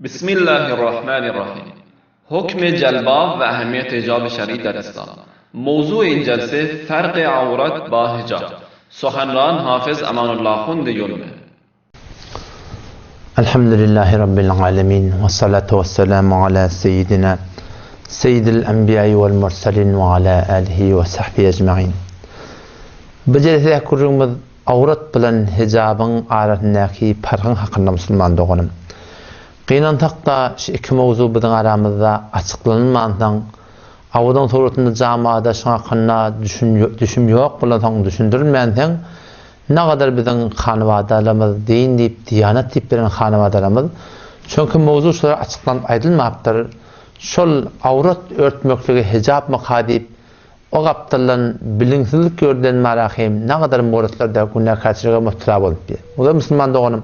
Bismillahirrahmanirrahim. حکم جلباب و اهمیت حجاب شرعی در اسلام. موضوع این جلسه فرق عورت با حجاب. سخنران حافظ امان الله خوند یلمه. الحمد لله رب العالمين والصلاة والسلام على سيدنا سيد الأنبياء والمرسلين وعلى آله وصحبه أجمعين. بجلسه كرمز عورت بلن حجابن arasındaki farkın hakkında Müslüman doğanım. Qiyinantakta şu iki mevzu bizden aramızda açıklanmadan avdan sorutunda camiada şuna hakkında düşüm yok, bulan düşündürülmeyen ne kadar bizden hanıvadalarımız, din deyip, diyanet deyip veren hanıvadalarımız. Çünkü mevzu şular açıklanıp aydılmaktır. Şol avrat örtmekliği hicab makadip, o kaptalların bilinçsizlik gördüğün marahim ne kadar muratlarda günah kaçırığa muhtarab olup bir. O da Müslüman doğanım.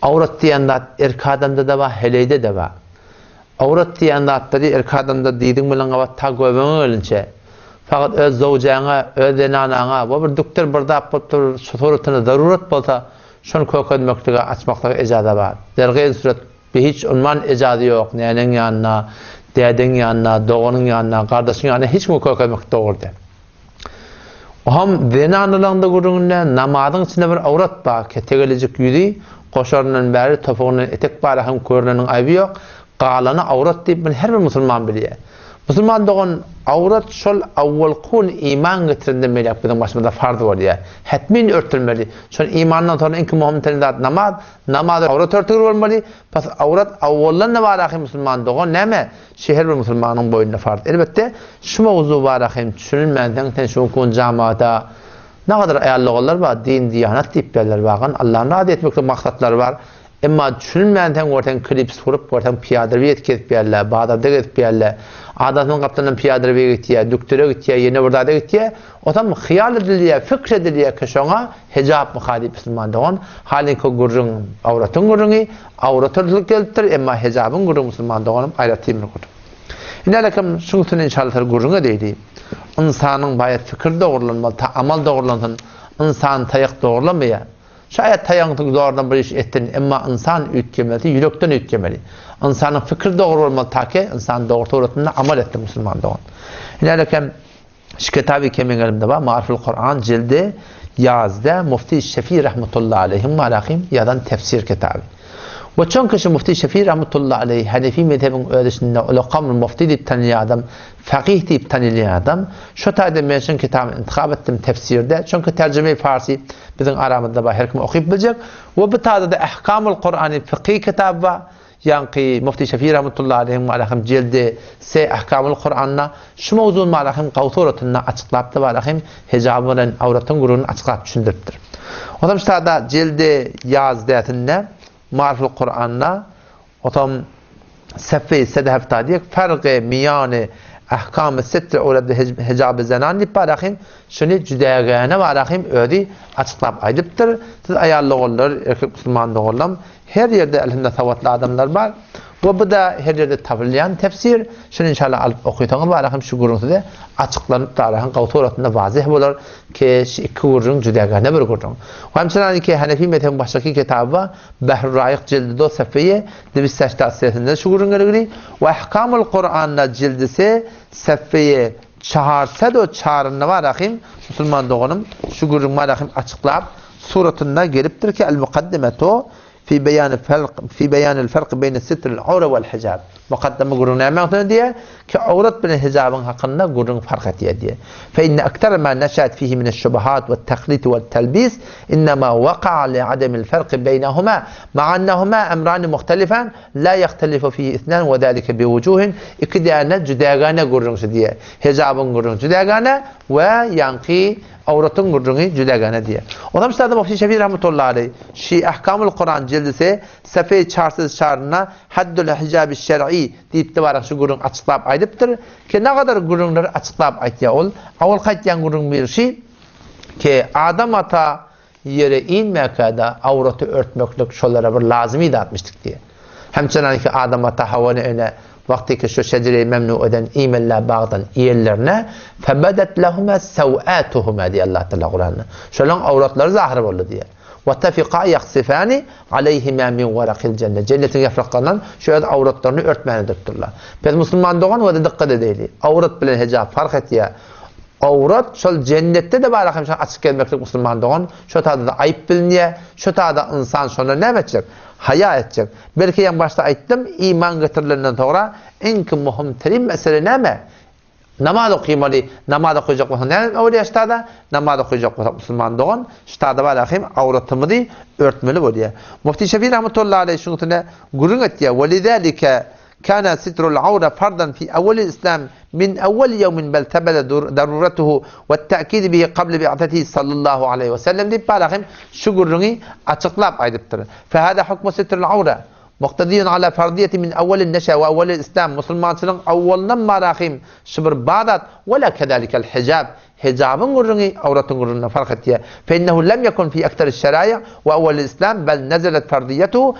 Avrat diyenler erkek adamda da var, heleyde de var. Avrat diyenler erkek adamda deydin bilen avat ta göbeğine ölünce. Fakat öz zavcağına, öz enanağına, bu bir doktor burada yapıp sorutuna zaruret olsa şunu kökönmekliğe açmaklığı icadı var. Dergâin suret bir hiç unman icadı yok. Nenin yanına, dedin yanına, doğunun yanına, kardeşin yanına hiç mi kökönmek doğurdu? O hem zenanılığında görününde namazın içinde bir avrat var. Ketegelecek yüzü, koşarının beri, topuğunun etek bari hem körünün ayıbı yok. Qalanı avrat deyip her bir Müslüman biliyor. Müslüman doğan avrat şol avval kul iman getirinde melek bizim başımızda farz var diye. Hetmin örtülmeli. Şol imandan sonra inki Muhammed'in namaz avrat örtülür olmalı. Pas avrat avvallan ne var ahi Müslüman doğan neme? Şehir bir Müslümanın boyunda farz. Elbette şu mevzu var ahi düşünülmeden şu kun camiada ne kadar ayarlıqlar var, din, diyanet deyip yerler var. Allah'ın razı etmekle maksatlar var. Ama düşünülmeden ortadan klip sorup, ortadan piyadarı etkilip yerler, bağdada gidip yerler, adamın kaptanından piyadarı gittiye, doktora gittiye, yeni burada da gittiye, o zaman hıyal ediliye, fikir ediliye ki şuna hicab muhadip Müslüman doğan, halin ki gurrun, avratın gurrunu, avratırlık geldir, ama hicabın gurrun Müslüman doğanım, ayratayım gurrun. Yine lakin şunsun inşallah gurruna deydi. İnsanın bayat fikir doğrulanmalı, amal doğrulanmalı, insan tayak doğrulanmaya. Şayet tayantık doğrudan bir iş ettin ama insan ütkemeli, yürekten ütkemeli. İnsanın fikir doğru olmalı ta ki insan doğru öğretiminde amal etti Müslüman doğan. Yine lakin şu kitabı kimin elimde var? Mariful Kur'an cildi yazda Mufti Şefii rahmetullahi aleyhim yadan tefsir kitabı. Ve çünkü şu Mufti Şefii rahmetullahi aleyhi Hanefi mezhebinin öğretisinde ulaqamın mufti deyip tanıyan adam, fakih deyip tanıyan adam, şu tarzda ben şu kitabı intikab ettim tefsirde. Çünkü tercüme-i Farsi bizim aramızda var, her kim okuyup bilecek. Ve bu tarzda da Ahkamul Kur'an'ı fıkhi kitabı var. Yani Mufti Şefii rahmetullahi aleyhim cildi se Ahkamul Kur'an'na şu mevzunun malahim qavturatını açıklayıp da malahim hicabının, avratın gururunu açıklayıp düşündürttür. O zaman işte da cildi yaz deyatinde Mariful Kur'an'la o zaman sefeyi sedefta diye farkı miyane ahkam-ı sitre orada hicab-ı zenan deyip bırakayım şunu cüdegâne bırakayım öyle açıklayıp aydıptır. Siz ayarlı olur, erkek Müslüman doğrulam her yerde elhamdülillah savatlı adamlar var. Bu da her yerde tavırlayan tefsir. Şunu inşallah alıp okuyduğunuz bırakayım şu guruntuda açıklanıp da arahın qavturatında vazih olur ki iki gurun cüdegâne bir gurun. O hemşiren ki Hanefi mezhebinin baştaki kitabı Behr-ü Raik cildi 4 sefeyi 287'sinde şu gurun gerekli ve Ahkamul Kur'an'da cildisi sefeyi 404'ünde bırakayım Müslüman doğanım şu gurun bırakayım açıklayıp suratında geliptir ki el-mukaddimetu في بيان الفرق بين الستر العورة والحجاب. مقدمة قرون عمانتنا دي كعورة بين الحجاب حقنا قرون فرقة دي. فإن أكثر ما نشأت فيه من الشبهات والتخليط والتلبيس إنما وقع لعدم الفرق بينهما مع أنهما أمران مختلفان لا يختلف فيه اثنان وذلك بوجوه إكدانا جداغانا قرون دي. حجاب قرون جداغانا وينقي avratın gurrunu cüdegâne diye. O da Müslüman Mufti Şefii rahmetullahi aleyh şi Ahkamul Kur'an cildisi sefeyi çarsız çarına haddül hicab-ı şer'i deyip de var şu gurrun açıklayıp aydıptır ki ne kadar gurrunları açıklayıp aytya ol. Avul qaytyan gurrun bir şey ki adam ata yere inmekada avratı örtmeklik şolara bir lazımiydi atmıştık diye. Hemçinin ki adam ata havanı öne vakti ki şu şecere-i memnu eden imeller bağdan iyellerine febedet lehuma sev'atuhuma diye Allah Teala Kur'an'da. Şöyle avratları zahir oldu diye. واتفقا يخسفان عليهما من ورق الجنة. Cennetin yapraklarından şöyle avratlarını örtmeni diptirler. Biz Müslüman doğan ve de dikkat edelim. Avrat bilen hicap fark et ya. Avrat şol cennette de var akşam açık gelmeklik Müslüman doğan. Şu tadı da ayıp biliniye, şu tadı insan sonra ne edecek? Haya edecek. Belki en başta aytdım, iman getirilenden sonra en mühim terim mesele ne mi? Namaz okuymalı, namaz okuyacak olsa ne öyle yaşta namaz okuyacak olsa Müslüman doğan, ştada var akşam avratımı da örtmeli oluyor. Mufti Şafii rahmetullahi aleyhi şunutuna gurun etti ya, وَلِذَٰلِكَ كان ستر العورة فرضا في أول الإسلام من أول يوم بل ثبت ضرورته والتأكيد به قبل بعثته صلى الله عليه وسلم دي بالهم شغرني أتقلاب أيضا فهذا حكم ستر العورة مقتضي على فرضية من أول النشأ وأول الإسلام مسلمان سلم أول نما راخيم شبر بعدت ولا كذلك الحجاب حجاب غرني عورة غرنا فرقتها فإنه لم يكن في أكثر الشرائع وأول الإسلام بل نزلت فرضيته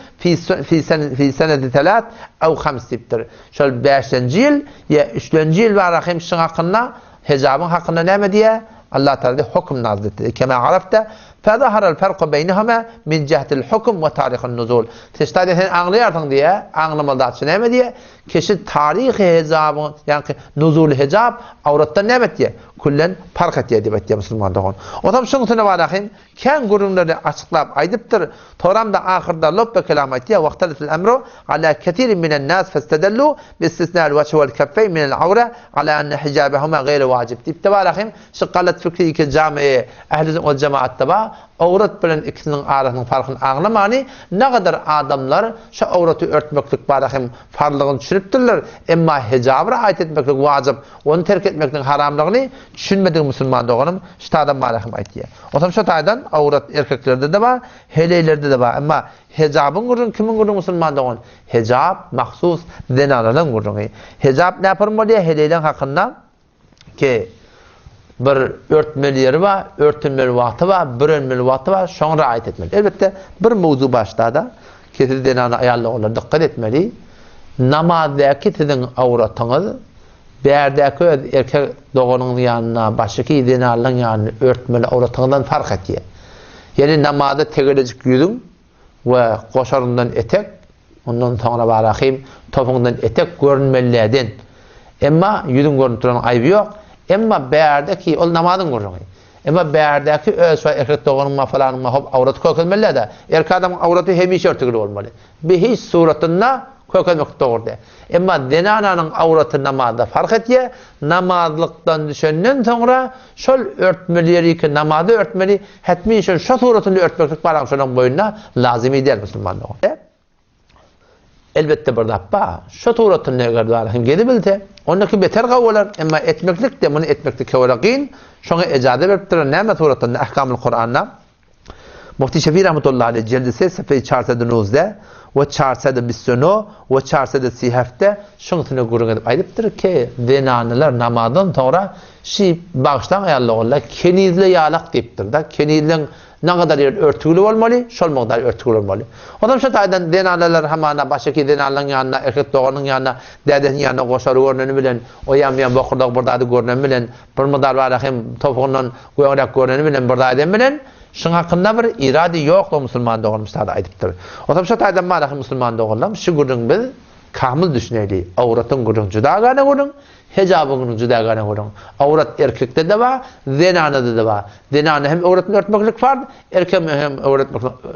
في سنة 3 أو 5 بتر شو الباش إنجيل يا إنجيل وراخيم شنقنا حجاب حقنا نعم ديا الله تعالى حكم نازل كما عرفت فظهر الفرق بينهما من جهة الحكم وتاريخ النزول تشتري أنغليارتن ديا أنغلمالدات شنو ديا كشي تاريخ حجاب يعني نزول حجاب عورتن نعم ديا كلن fark ettiği dibettiği Müslüman doğun. O tam şunu tüne varahim, ken gurunları açıklayıp aydıptır. Toram da ahırda lobbe kelam ettiği vaktalitil emru ala ketirin minen nas festedellu bistisnal veçh vel keffey minel avre ala enne hicabehuma gayri vacib. Dipte varahim, şıkkalet fikri iki camiye ehlizin ol cemaatte ba, avret bilen ikisinin arasının farkını anlamani ne kadar adamlar şu avreti örtmeklik varahim farlığını düşünüptürler. Emma hicabı ait etmeklik vacib, onu terk etmeklik haramlığını düşünmediğim Müslüman doğanım, şu adam malakım aytiye. O zaman şu taydan avrat erkeklerde de var, heleylerde de var. Ama hicabın gurun, kimin gurun Müslüman doğan? Hicab, mahsus, denarların gurun. Hicab ne yaparım bu diye heleylen hakkında ki bir örtmeli yeri var, örtülmeli vakti var, bir önmeli vakti var, sonra ait etmeli. Elbette bir mevzu başta da ki denarına ayarlı olur, dikkat etmeli. Namazdaki sizin avratınız Berdeki erkek doğanın yanına, baştaki dinarların yanına örtmeli avratından fark ettiği. Yani namazda tegelecek yüzün ve koşarından etek, ondan sonra barakayım, topundan etek görünmelilerden. Ama yüzün görüntülen ayıbı yok. Ama berdeki, o namazın görünüyor. Ama berdeki öz ve erkek doğanın falanın hop avratı koyulmalılar da, erkek adamın avratı hemişe örtülü olmalı. Bir hiç suratında koyulmak doğru değil. Ama denananın avratı namazda fark ettiği, namazlıktan düşünden sonra şol örtmeli ki namazda örtmeli, hetmi için şu suratını örtmeklik var şunun boyuna lazimi değil Müslümanlığı. Elbette burada şu suratını ne kadar var, gedi bildi. Ondaki beter kavgalar, ama etmeklik de bunu etmeklik kavgalar şuna icade veriptir. Neyme suratını ahkamul Kur'an'na Mufti Şafii rahmetullahi aleyhi cildisi sefeyi 419'da ve 429 ve 430'da şunu gurun edip aydıptır ki denanılar namazdan sonra bağıştan ayarlıqlar kenizle yalaq deyiptir da kenizlen ne kadar yer örtülü olmalı, şol miqdar örtülü olmalı. Adam şu taydan denanılar hamana başaki denanların yanına, erkek doğanın yanına, dedenin yanına koşar görüneni bilen, o yan boqurdak burada adı görüneni bilen, bir miqdar var hem topuğundan goyanrak görüneni bilen burada adı bilen, şun hakkında bir irade yok da Müslüman doğulmuşlar da aydıptır. O zaman şu taydan malakı Müslüman doğulam, şu gurun biz kamil düşüneli, avratın gurun juda gane gurun, hicabın gurun juda gane gurun. Avrat erkekte de var, zenanede de var. Zenane hem avratını örtmeklik var, erkek hem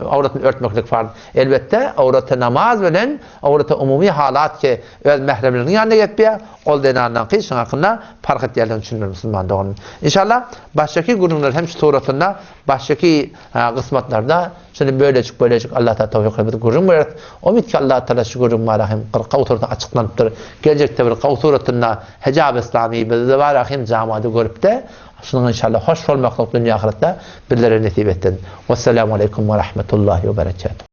avratını örtmeklik var. Elbette avratı namaz bilen, avratı umumi halat ki öz mehremlerinin yanına yetmiyor, ol denane'den ki şun hakkında fark ettiğinden düşünülür Müslüman doğum. İnşallah baştaki gurunlar hem şu suratında, baştaki kısmetlerde şimdi böylecik Allah Teala tevfik edip gurun verir. Umid ki Allah Teala şu gurun varahim qavturda açıklanıptır. Gelecekte bir qavturunda hicab İslami bizde varahim camiada görüp de şunun inşallah hoş olmakla dünya ahirette bizlere nasip etsin. Vesselamu aleyküm ve rahmetullahi ve berekatuhu.